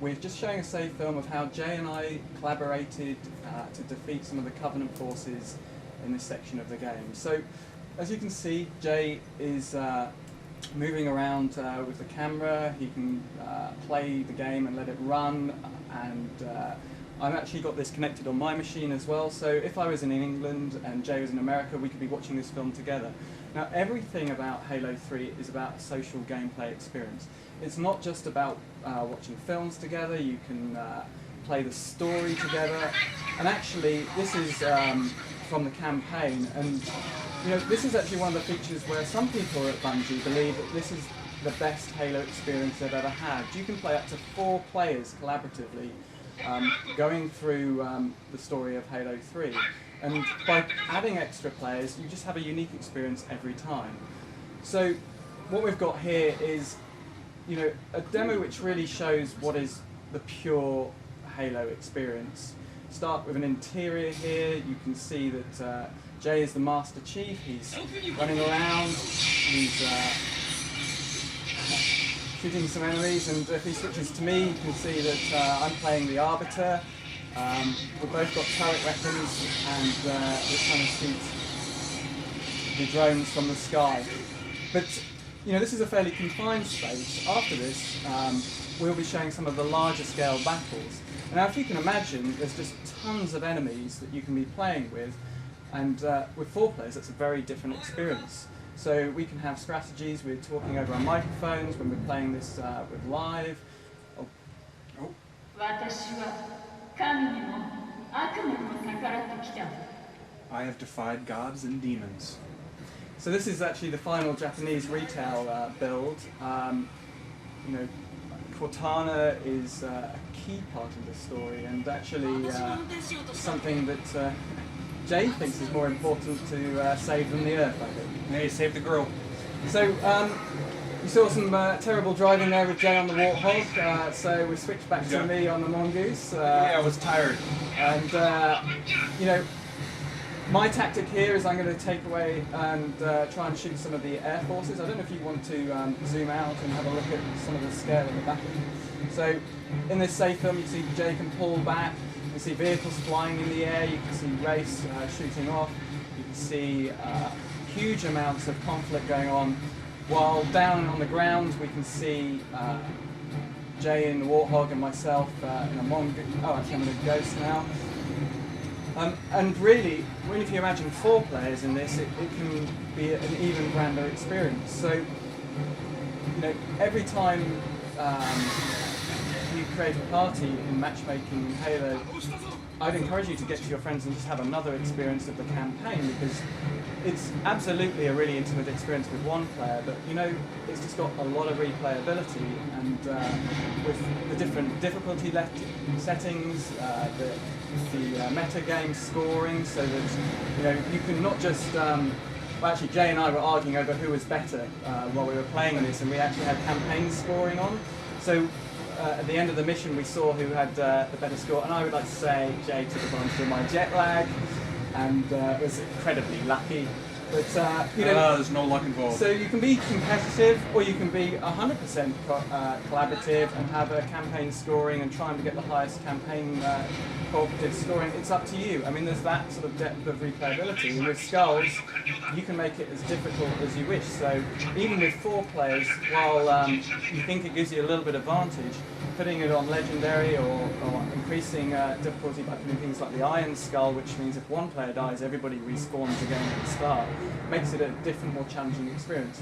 we're just showing a safe film of how Jay and I collaborated to defeat some of the Covenant forces in this section of the game. So, as you can see, Jay is moving around with the camera. He can play the game and let it run, and I've actually got this connected on my machine as well, so if I was in England and Jay was in America, we could be watching this film together. Now, everything about Halo 3 is about a social gameplay experience. It's not just about watching films together. You can play the story together, and actually this is from the campaign, and you know, this is actually one of the features where some people at Bungie believe that this is the best Halo experience they've ever had. You can play up to 4 players collaboratively going through the story of Halo 3, and by adding extra players you just have a unique experience every time. So what we've got here is, you know, a demo which really shows what is the pure Halo experience. Start with an interior here. You can see that Jay is the Master Chief. He's running around, he's shooting some enemies, and if he switches to me, you can see that I'm playing the Arbiter. We've both got turret weapons, and we're trying to shoot the drones from the sky. But you know, this is a fairly confined space. After this, we'll be showing some of the larger scale battles. Now, if you can imagine, there's just tons of enemies that you can be playing with, and with 4 players, that's a very different experience. So we can have strategies, we're talking over our microphones when we're playing this with live. I have defied gods and demons. So this is actually the final Japanese retail build. You know, Cortana is a key part of the story, and actually something that Jay thinks is more important to save than the Earth, I think. Hey, save the girl. So you saw some terrible driving there with Jay on the Warthog, so we switched back to me on the Mongoose. Yeah, I was tired. And you know, my tactic here is I'm going to take away and try and shoot some of the air forces. I don't know if you want to zoom out and have a look at some of the scale of the battle. So in this safe film, you see Jay can pull back. You can see vehicles flying in the air. You can see Race shooting off. You can see huge amounts of conflict going on. While down on the ground, we can see Jay in the Warthog and myself in a Mongoose. Oh, actually, I'm in a Ghost now. And really, if you imagine 4 players in this, it can be an even grander experience. So, you know, every time you create a party in matchmaking Halo, I'd encourage you to get to your friends and just have another experience of the campaign, because it's absolutely a really intimate experience with 1 player, but you know, it's just got a lot of replayability, and with the different difficulty settings, the meta game scoring, so that you know, you can not just well, actually Jay and I were arguing over who was better while we were playing this, and we actually had campaign scoring on. So at the end of the mission we saw who had the better score, and I would like to say Jay took advantage of my jet lag and was incredibly lucky. But you know, there's no luck involved. So you can be competitive, or you can be 100% collaborative and have a campaign scoring and trying to get the highest campaign cooperative scoring. It's up to you. I mean, there's that sort of depth of replayability. And with Skulls, you can make it as difficult as you wish. So even with 4 players, while you think it gives you a little bit of advantage, putting it on Legendary or increasing difficulty by putting things like the Iron Skull, which means if 1 player dies, everybody respawns again at the start, makes it a different, more challenging experience.